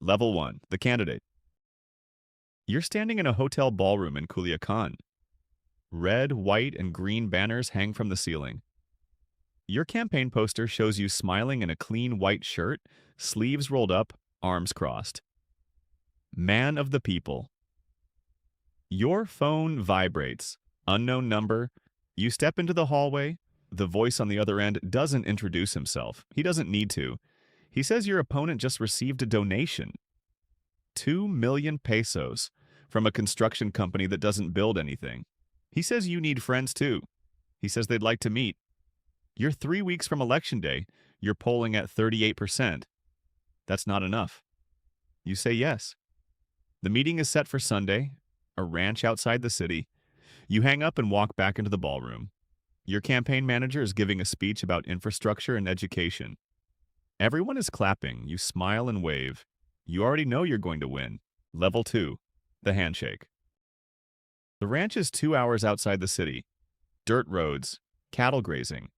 Level 1, the candidate. You're standing in a hotel ballroom in Culiacan. Red, white, and green banners hang from the ceiling. Your campaign poster shows you smiling in a clean white shirt, sleeves rolled up, arms crossed. Man of the people. Your phone vibrates. Unknown number. You step into the hallway. The voice on the other end doesn't introduce himself. He doesn't need to. He says your opponent just received a donation. 2 million pesos from a construction company that doesn't build anything. He says you need friends too. He says they'd like to meet. You're 3 weeks from Election Day. You're polling at 38%. That's not enough. You say yes. The meeting is set for Sunday, a ranch outside the city. You hang up and walk back into the ballroom. Your campaign manager is giving a speech about infrastructure and education. Everyone is clapping. You smile and wave. You already know you're going to win. Level 2, the handshake. The ranch is 2 hours outside the city. Dirt roads, cattle grazing.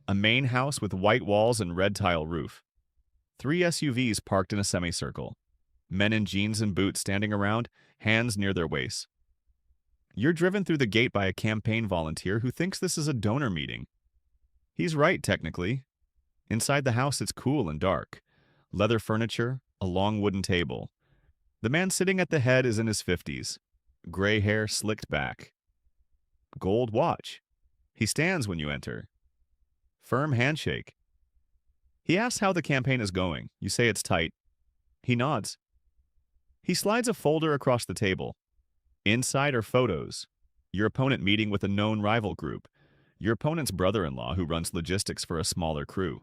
A main house with white walls and red tile roof. 3 SUVs parked in a semicircle. Men in jeans and boots standing around, hands near their waists. You're driven through the gate by a campaign volunteer who thinks this is a donor meeting. He's right, technically. Inside the house, it's cool and dark. Leather furniture, a long wooden table. The man sitting at the head is in his 50s. Gray hair slicked back. Gold watch. He stands when you enter. Firm handshake. He asks how the campaign is going. You say it's tight. He nods. He slides a folder across the table. Inside are photos. Your opponent meeting with a known rival group. Your opponent's brother-in-law who runs logistics for a smaller crew.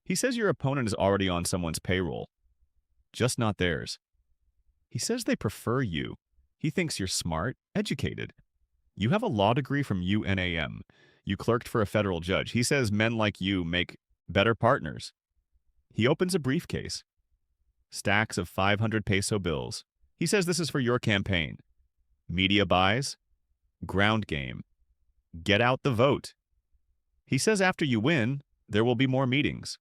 He says your opponent is already on someone's payroll. Just not theirs. He says they prefer you. He thinks you're smart, educated. You have a law degree from UNAM. You clerked for a federal judge. He says men like you make better partners. He opens a briefcase. Stacks of 500 peso bills. He says this is for your campaign. Media buys. Ground game. Get out the vote. He says after you win, there will be more meetings.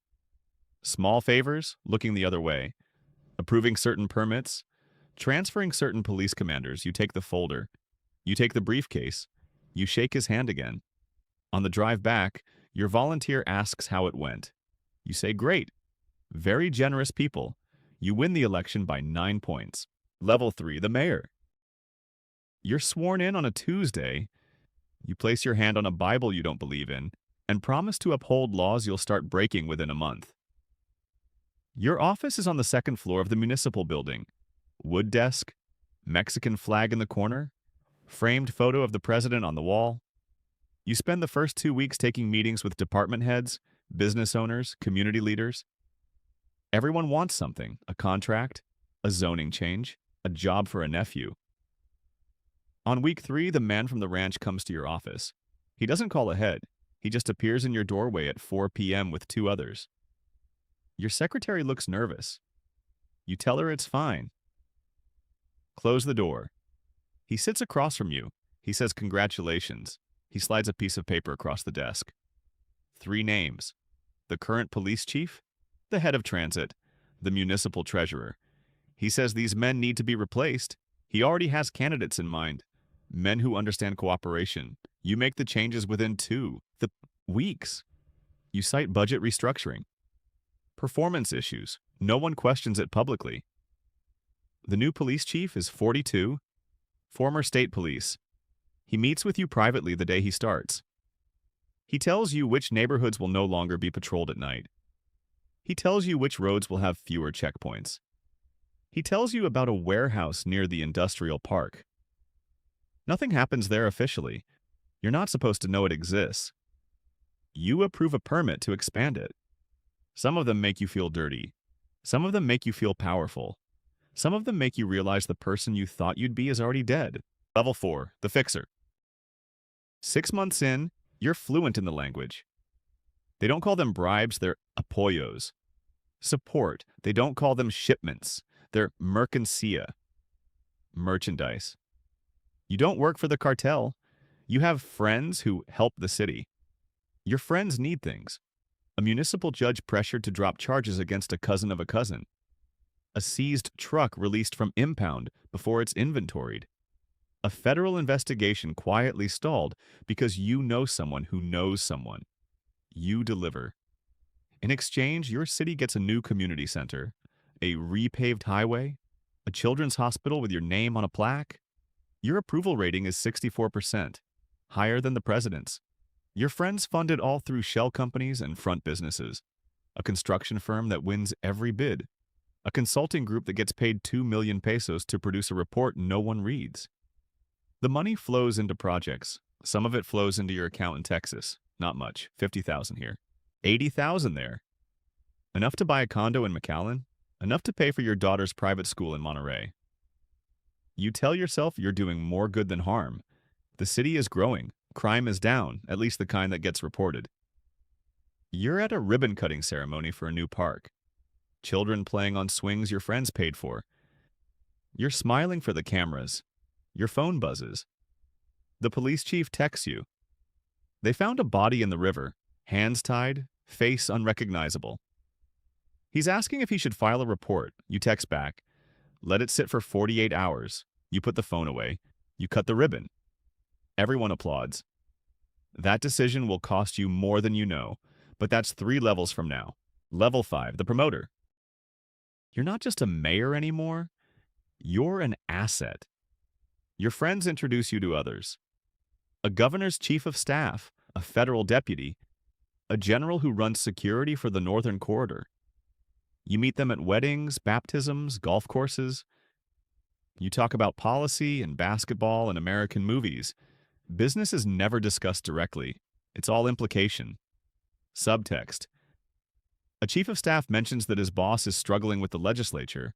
Small favors, looking the other way. Approving certain permits. Transferring certain police commanders. You take the folder. You take the briefcase. You shake his hand again. On the drive back, your volunteer asks how it went. You say, great. Very generous people. You win the election by 9 points. Level 3, the mayor. You're sworn in on a Tuesday. You place your hand on a Bible you don't believe in and promise to uphold laws you'll start breaking within a month. Your office is on the 2nd floor of the municipal building. Wood desk, Mexican flag in the corner, framed photo of the president on the wall. You spend the first 2 weeks taking meetings with department heads, business owners, community leaders. Everyone wants something, a contract, a zoning change, a job for a nephew. On week 3, the man from the ranch comes to your office. He doesn't call ahead. He just appears in your doorway at 4 p.m. with 2 others. Your secretary looks nervous. You tell her it's fine. Close the door. He sits across from you. He says congratulations. He slides a piece of paper across the desk. 3 names. The current police chief, the head of transit, the municipal treasurer. He says these men need to be replaced. He already has candidates in mind. Men who understand cooperation. You make the changes within 2 weeks. You cite budget restructuring. Performance issues. No one questions it publicly. The new police chief is 42, former state police. He meets with you privately the day he starts. He tells you which neighborhoods will no longer be patrolled at night. He tells you which roads will have fewer checkpoints. He tells you about a warehouse near the industrial park. Nothing happens there officially. You're not supposed to know it exists. You approve a permit to expand it. Some of them make you feel dirty. Some of them make you feel powerful. Some of them make you realize the person you thought you'd be is already dead. Level 4, the fixer. 6 months in, you're fluent in the language. They don't call them bribes, they're apoyos. Support, they don't call them shipments, they're mercancía. Merchandise. You don't work for the cartel. You have friends who help the city. Your friends need things. A municipal judge pressured to drop charges against a cousin of a cousin. A seized truck released from impound before it's inventoried. A federal investigation quietly stalled because you know someone who knows someone. You deliver. In exchange, your city gets a new community center, a repaved highway, a children's hospital with your name on a plaque. Your approval rating is 64%, higher than the president's. Your friends fund it all through shell companies and front businesses, a construction firm that wins every bid, a consulting group that gets paid 2 million pesos to produce a report no one reads. The money flows into projects. Some of it flows into your account in Texas. Not much, 50,000 here. 80,000 there. Enough to buy a condo in McAllen, enough to pay for your daughter's private school in Monterey. You tell yourself you're doing more good than harm. The city is growing. Crime is down, at least the kind that gets reported. You're at a ribbon-cutting ceremony for a new park. Children playing on swings your friends paid for. You're smiling for the cameras. Your phone buzzes. The police chief texts you. They found a body in the river, hands tied, face unrecognizable. He's asking if he should file a report. You text back. Let it sit for 48 hours. You put the phone away. You cut the ribbon. Everyone applauds. That decision will cost you more than you know, but that's 3 levels from now. Level 5, the promoter. You're not just a mayor anymore. You're an asset. Your friends introduce you to others. A governor's chief of staff, a federal deputy, a general who runs security for the northern corridor. You meet them at weddings, baptisms, golf courses. You talk about policy and basketball and American movies. Business is never discussed directly. It's all implication. Subtext. A chief of staff mentions that his boss is struggling with the legislature.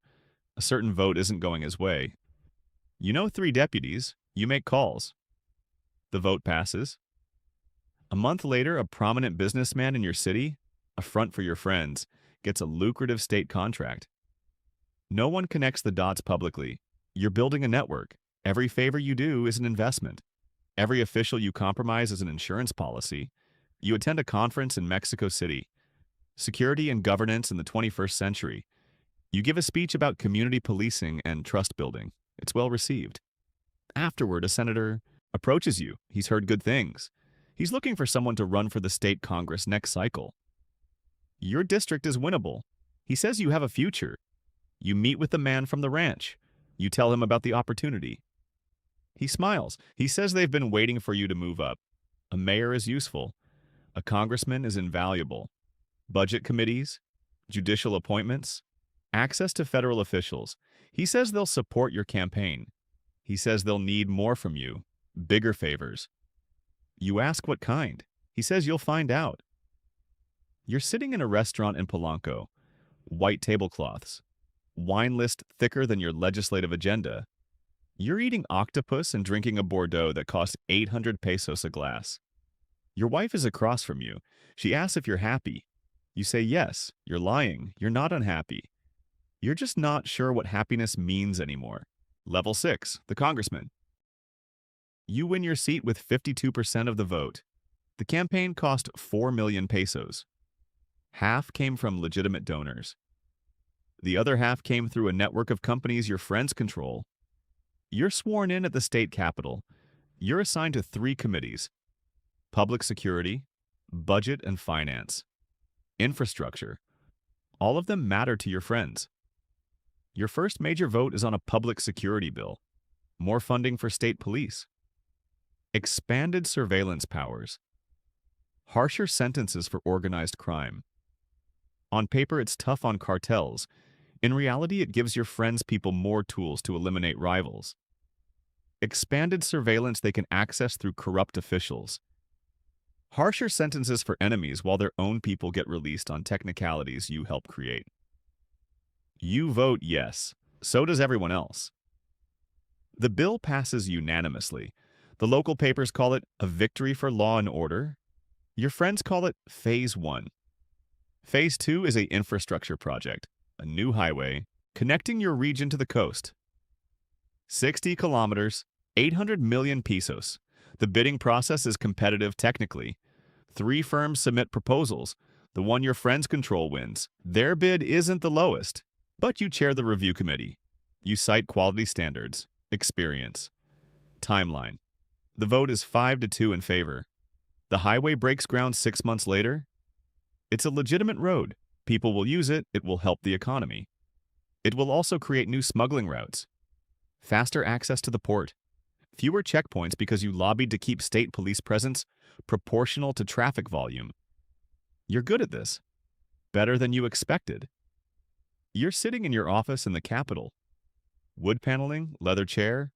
A certain vote isn't going his way. You know 3 deputies. You make calls. The vote passes. A month later, a prominent businessman in your city, a front for your friends, gets a lucrative state contract. No one connects the dots publicly. You're building a network. Every favor you do is an investment. Every official you compromise is an insurance policy. You attend a conference in Mexico City. Security and governance in the 21st century. You give a speech about community policing and trust building. It's well received. Afterward, a senator approaches you. He's heard good things. He's looking for someone to run for the state Congress next cycle. Your district is winnable. He says you have a future. You meet with the man from the ranch. You tell him about the opportunity. He smiles. He says they've been waiting for you to move up. A mayor is useful. A congressman is invaluable. Budget committees, judicial appointments, access to federal officials. He says they'll support your campaign. He says they'll need more from you, bigger favors. You ask what kind. He says you'll find out. You're sitting in a restaurant in Polanco. White tablecloths. Wine list thicker than your legislative agenda. You're eating octopus and drinking a Bordeaux that costs 800 pesos a glass. Your wife is across from you. She asks if you're happy. You say yes. You're lying. You're not unhappy. You're just not sure what happiness means anymore. Level 6, the congressman. You win your seat with 52% of the vote. The campaign cost 4 million pesos. Half came from legitimate donors. The other half came through a network of companies your friends control. You're sworn in at the state capitol. You're assigned to 3 committees: public security, budget and finance, infrastructure. All of them matter to your friends. Your first major vote is on a public security bill. More funding for state police. Expanded surveillance powers. Harsher sentences for organized crime. On paper, it's tough on cartels. In reality, it gives your friends people more tools to eliminate rivals. Expanded surveillance they can access through corrupt officials. Harsher sentences for enemies while their own people get released on technicalities you help create. You vote yes. So does everyone else. The bill passes unanimously. The local papers call it a victory for law and order. Your friends call it Phase 1. Phase 2 is an infrastructure project, a new highway, connecting your region to the coast. 60 kilometers, 800 million pesos. The bidding process is competitive technically. 3 firms submit proposals. The one your friends control wins. Their bid isn't the lowest. But you chair the review committee. You cite quality standards, experience, timeline. The vote is 5-2 in favor. The highway breaks ground 6 months later. It's a legitimate road. People will use it. It will help the economy. It will also create new smuggling routes, faster access to the port, fewer checkpoints because you lobbied to keep state police presence proportional to traffic volume. You're good at this. Better than you expected. You're sitting in your office in the Capitol. Wood paneling, leather chair,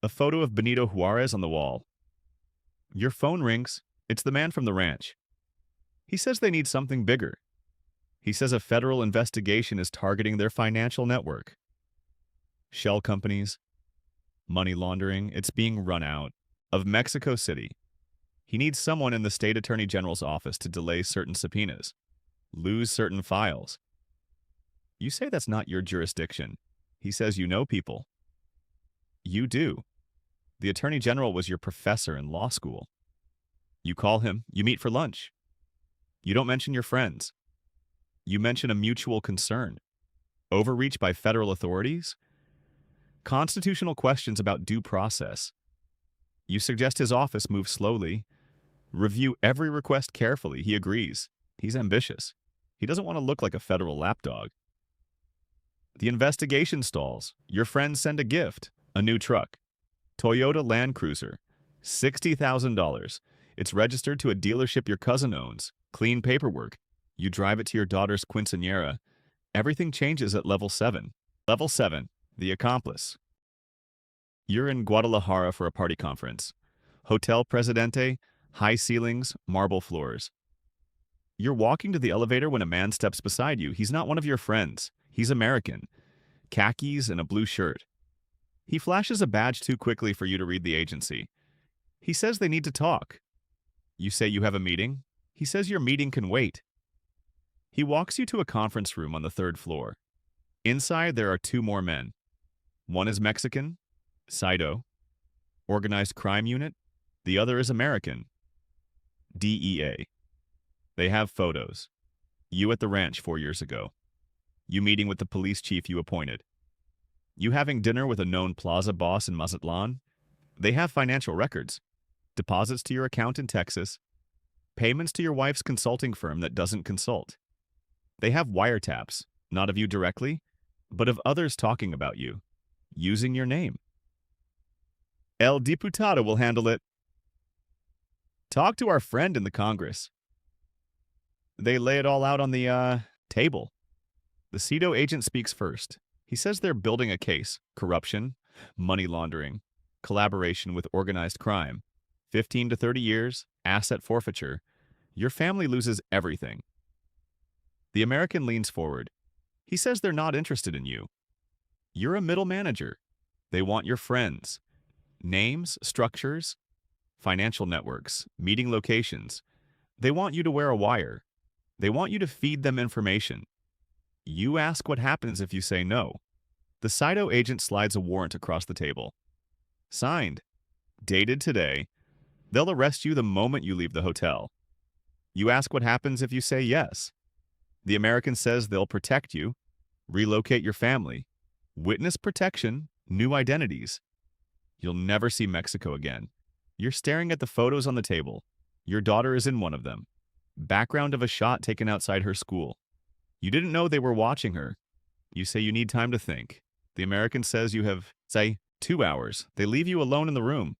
a photo of Benito Juarez on the wall. Your phone rings. It's the man from the ranch. He says they need something bigger. He says a federal investigation is targeting their financial network. Shell companies, money laundering, it's being run out of Mexico City. He needs someone in the state attorney general's office to delay certain subpoenas, lose certain files. You say that's not your jurisdiction. He says you know people. You do. The attorney general was your professor in law school. You call him, you meet for lunch. You don't mention your friends. You mention a mutual concern. Overreach by federal authorities? Constitutional questions about due process. You suggest his office move slowly. Review every request carefully. He agrees. He's ambitious. He doesn't want to look like a federal lapdog. The investigation stalls. Your friends send a gift, a new truck. Toyota Land Cruiser, $60,000. It's registered to a dealership your cousin owns. Clean paperwork. You drive it to your daughter's quinceañera. Everything changes at level 7. Level 7, the Accomplice. You're in Guadalajara for a party conference. Hotel Presidente, high ceilings, marble floors. You're walking to the elevator when a man steps beside you. He's not one of your friends. He's American. Khakis and a blue shirt. He flashes a badge too quickly for you to read the agency. He says they need to talk. You say you have a meeting. He says your meeting can wait. He walks you to a conference room on the 3rd floor. Inside, there are 2 more men. One is Mexican, Sido, Organized Crime Unit. The other is American, DEA. They have photos. You at the ranch 4 years ago. You meeting with the police chief you appointed. You having dinner with a known plaza boss in Mazatlan. They have financial records. Deposits to your account in Texas. Payments to your wife's consulting firm that doesn't consult. They have wiretaps, not of you directly, but of others talking about you, using your name. El Diputado will handle it. Talk to our friend in the Congress. They lay it all out on the, table. The CEDO agent speaks first. He says they're building a case, corruption, money laundering, collaboration with organized crime, 15 to 30 years, asset forfeiture. Your family loses everything. The American leans forward. He says they're not interested in you. You're a middle manager. They want your friends. Names, structures, financial networks, meeting locations. They want you to wear a wire. They want you to feed them information. You ask what happens if you say no. The CEDO agent slides a warrant across the table. Signed. Dated today. They'll arrest you the moment you leave the hotel. You ask what happens if you say yes. The American says they'll protect you, relocate your family, witness protection, new identities. You'll never see Mexico again. You're staring at the photos on the table. Your daughter is in one of them. Background of a shot taken outside her school. You didn't know they were watching her. You say you need time to think. The American says you have, say, 2 hours. They leave you alone in the room.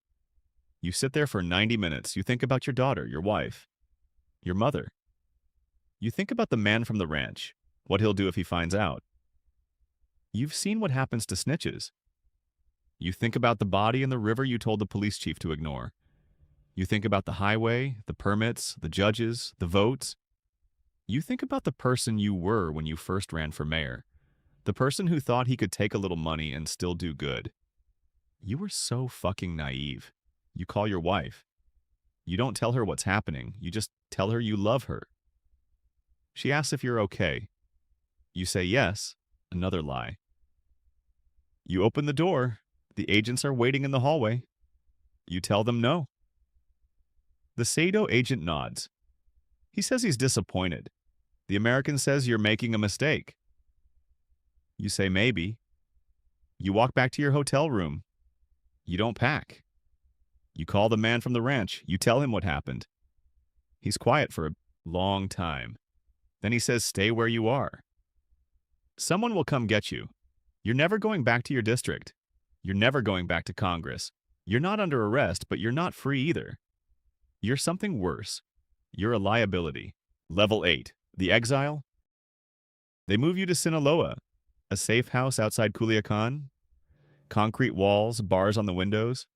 You sit there for 90 minutes. You think about your daughter, your wife, your mother. You think about the man from the ranch, what he'll do if he finds out. You've seen what happens to snitches. You think about the body in the river you told the police chief to ignore. You think about the highway, the permits, the judges, the votes. You think about the person you were when you first ran for mayor. The person who thought he could take a little money and still do good. You were so fucking naive. You call your wife. You don't tell her what's happening. You just tell her you love her. She asks if you're okay. You say yes, another lie. You open the door. The agents are waiting in the hallway. You tell them no. The CEDO agent nods. He says he's disappointed. The American says you're making a mistake. You say maybe. You walk back to your hotel room. You don't pack. You call the man from the ranch. You tell him what happened. He's quiet for a long time. Then he says, stay where you are. Someone will come get you. You're never going back to your district. You're never going back to Congress. You're not under arrest, but you're not free either. You're something worse. You're a liability. Level 8. The Exile? They move you to Sinaloa, a safe house outside Culiacan. Concrete walls, bars on the windows.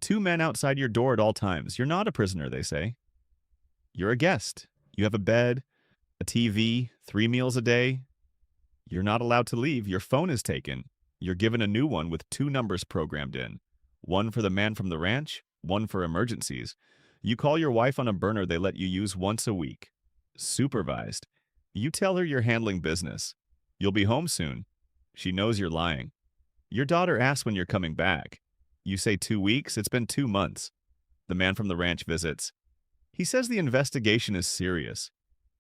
2 men outside your door at all times. You're not a prisoner, they say. You're a guest. You have a bed, a TV, 3 meals a day. You're not allowed to leave. Your phone is taken. You're given a new one with 2 numbers programmed in. One for the man from the ranch, one for emergencies. You call your wife on a burner they let you use once a week. Supervised. You tell her you're handling business. You'll be home soon. She knows you're lying. Your daughter asks when you're coming back. You say 2 weeks. It's been 2 months. The man from the ranch visits. He says the investigation is serious.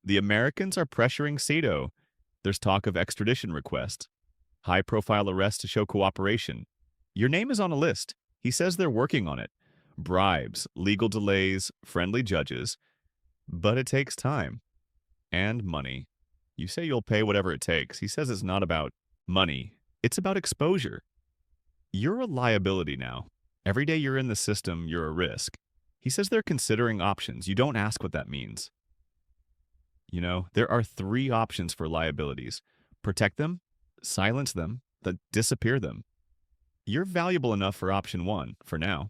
The Americans are pressuring Sato. There's talk of extradition requests. High-profile arrests to show cooperation. Your name is on a list. He says they're working on it. Bribes, legal delays, friendly judges. But it takes time. And money. You say you'll pay whatever it takes. He says it's not about money. It's about exposure. You're a liability now. Every day you're in the system, you're a risk. He says they're considering options. You don't ask what that means. You know, there are 3 options for liabilities. Protect them, silence them, disappear them. You're valuable enough for option 1, for now.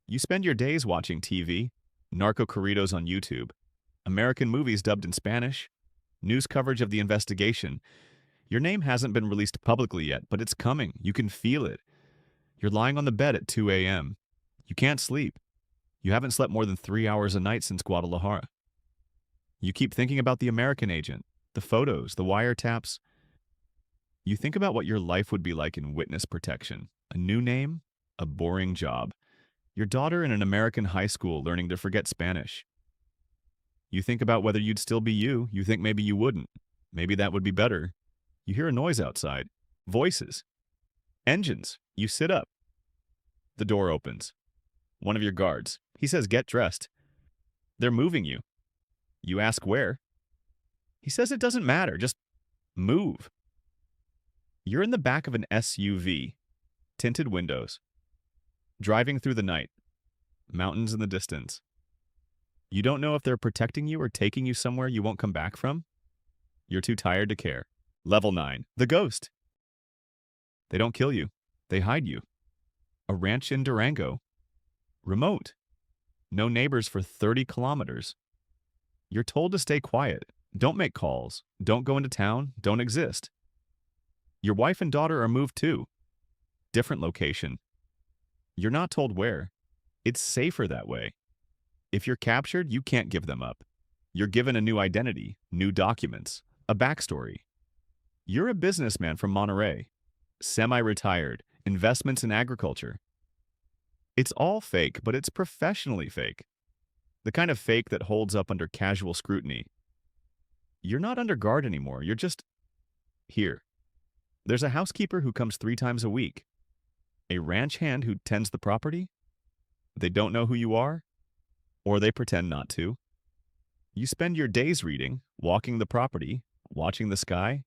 You spend your days watching TV, narco corridos on YouTube, American movies dubbed in Spanish, news coverage of the investigation. Your name hasn't been released publicly yet, but it's coming. You can feel it. You're lying on the bed at 2 a.m. You can't sleep. You haven't slept more than 3 hours a night since Guadalajara. You keep thinking about the American agent, the photos, the wiretaps. You think about what your life would be like in witness protection. A new name, a boring job. Your daughter in an American high school learning to forget Spanish. You think about whether you'd still be you. You think maybe you wouldn't. Maybe that would be better. You hear a noise outside. Voices. Engines. You sit up. The door opens. One of your guards. He says, get dressed. They're moving you. You ask where. He says it doesn't matter. Just move. You're in the back of an SUV. Tinted windows. Driving through the night. Mountains in the distance. You don't know if they're protecting you or taking you somewhere you won't come back from. You're too tired to care. Level 9. The Ghost. They don't kill you. They hide you. A ranch in Durango. Remote. No neighbors for 30 kilometers. You're told to stay quiet. Don't make calls. Don't go into town. Don't exist. Your wife and daughter are moved too. Different location. You're not told where. It's safer that way. If you're captured, you can't give them up. You're given a new identity, new documents, a backstory. You're a businessman from Monterey. Semi-retired. Investments in agriculture. It's all fake, but it's professionally fake. The kind of fake that holds up under casual scrutiny. You're not under guard anymore. You're just here. There's a housekeeper who comes 3 times a week. A ranch hand who tends the property. They don't know who you are, or they pretend not to. You spend your days reading, walking the property, watching the sky.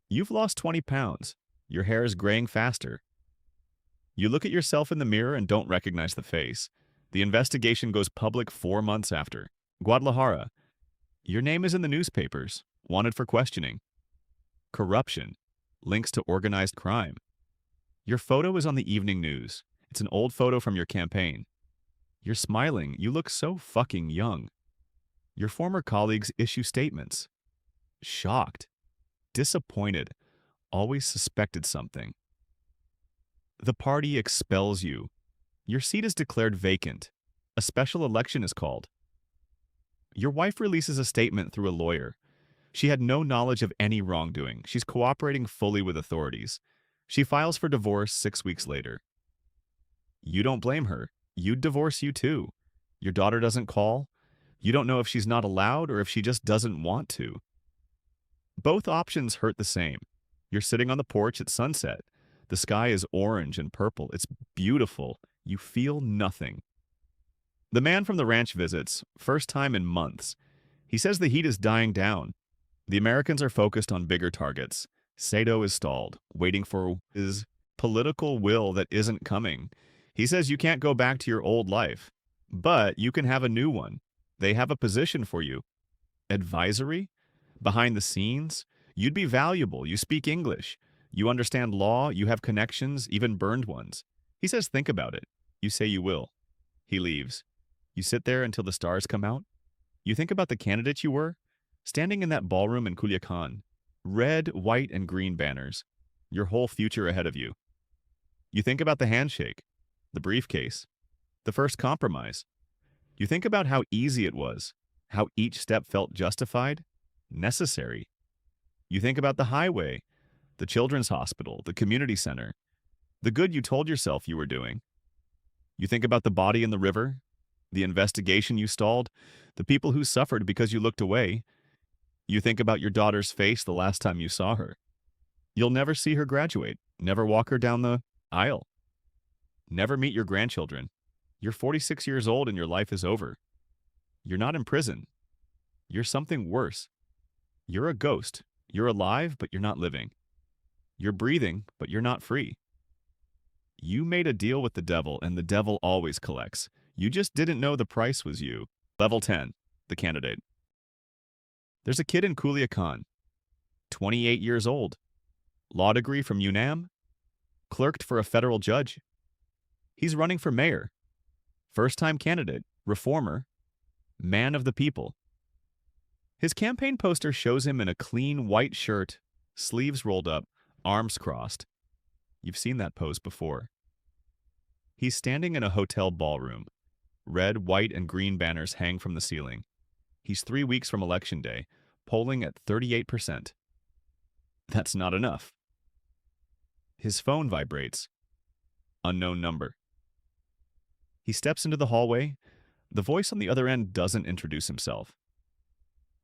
You've lost 20 pounds. Your hair is graying faster. You look at yourself in the mirror and don't recognize the face. The investigation goes public 4 months after. Guadalajara. Your name is in the newspapers, wanted for questioning. Corruption. Links to organized crime. Your photo is on the evening news. It's an old photo from your campaign. You're smiling. You look so fucking young. Your former colleagues issue statements. Shocked. Disappointed. Always suspected something. The party expels you. Your seat is declared vacant. A special election is called. Your wife releases a statement through a lawyer. She had no knowledge of any wrongdoing. She's cooperating fully with authorities. She files for divorce 6 weeks later. You don't blame her. You'd divorce you too. Your daughter doesn't call. You don't know if she's not allowed or if she just doesn't want to. Both options hurt the same. You're sitting on the porch at sunset. The sky is orange and purple. It's beautiful. You feel nothing. The man from the ranch visits, first time in months. He says the heat is dying down. The Americans are focused on bigger targets. Sato is stalled, waiting for his political will that isn't coming. He says you can't go back to your old life, but you can have a new one. They have a position for you. Advisory? Behind the scenes? You'd be valuable. You speak English. You understand law. You have connections, even burned ones. He says think about it. You say you will. He leaves. You sit there until the stars come out. You think about the candidate you were, standing in that ballroom in Culiacan. Red, white, and green banners. Your whole future ahead of you. You think about the handshake, the briefcase, the first compromise. You think about how easy it was, how each step felt justified, necessary. You think about the highway, the children's hospital, the community center, the good you told yourself you were doing. You think about the body in the river, the investigation you stalled, the people who suffered because you looked away. You think about your daughter's face the last time you saw her. You'll never see her graduate, never walk her down the aisle, never meet your grandchildren. You're 46 years old and your life is over. You're not in prison. You're something worse. You're a ghost. You're alive, but you're not living. You're breathing, but you're not free. You made a deal with the devil, and the devil always collects. You just didn't know the price was you. Level 10, the candidate. There's a kid in Culiacan, 28 years old, law degree from UNAM, clerked for a federal judge. He's running for mayor, first-time candidate, reformer, man of the people. His campaign poster shows him in a clean white shirt, sleeves rolled up, arms crossed. You've seen that pose before. He's standing in a hotel ballroom. Red, white, and green banners hang from the ceiling. He's 3 weeks from Election Day, polling at 38%. That's not enough. His phone vibrates. Unknown number. He steps into the hallway. The voice on the other end doesn't introduce himself.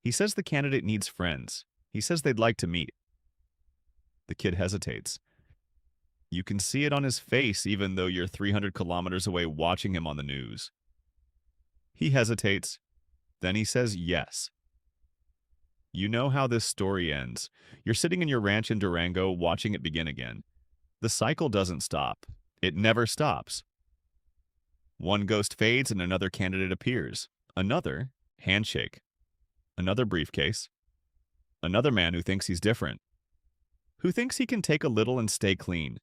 He says the candidate needs friends. He says they'd like to meet. The kid hesitates. You can see it on his face even though you're 300 kilometers away watching him on the news. He hesitates. Then he says yes. You know how this story ends. You're sitting in your ranch in Durango watching it begin again. The cycle doesn't stop. It never stops. One ghost fades and another candidate appears. Another handshake. Another briefcase. Another man who thinks he's different. Who thinks he can take a little and stay clean.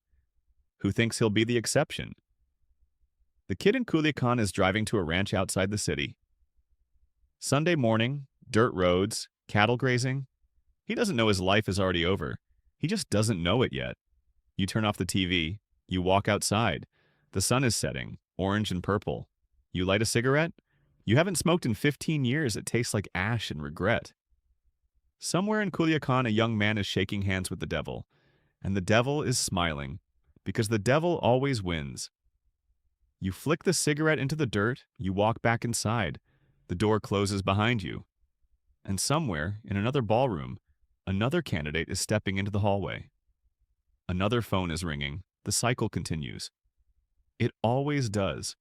Who thinks he'll be the exception. The kid in Culiacan is driving to a ranch outside the city. Sunday morning, dirt roads, cattle grazing. He doesn't know his life is already over. He just doesn't know it yet. You turn off the TV. You walk outside. The sun is setting, orange and purple. You light a cigarette. You haven't smoked in 15 years. It tastes like ash and regret. Somewhere in Culiacan, a young man is shaking hands with the devil. And the devil is smiling, because the devil always wins. You flick the cigarette into the dirt. You walk back inside. The door closes behind you. And somewhere, in another ballroom, another candidate is stepping into the hallway. Another phone is ringing. The cycle continues. It always does.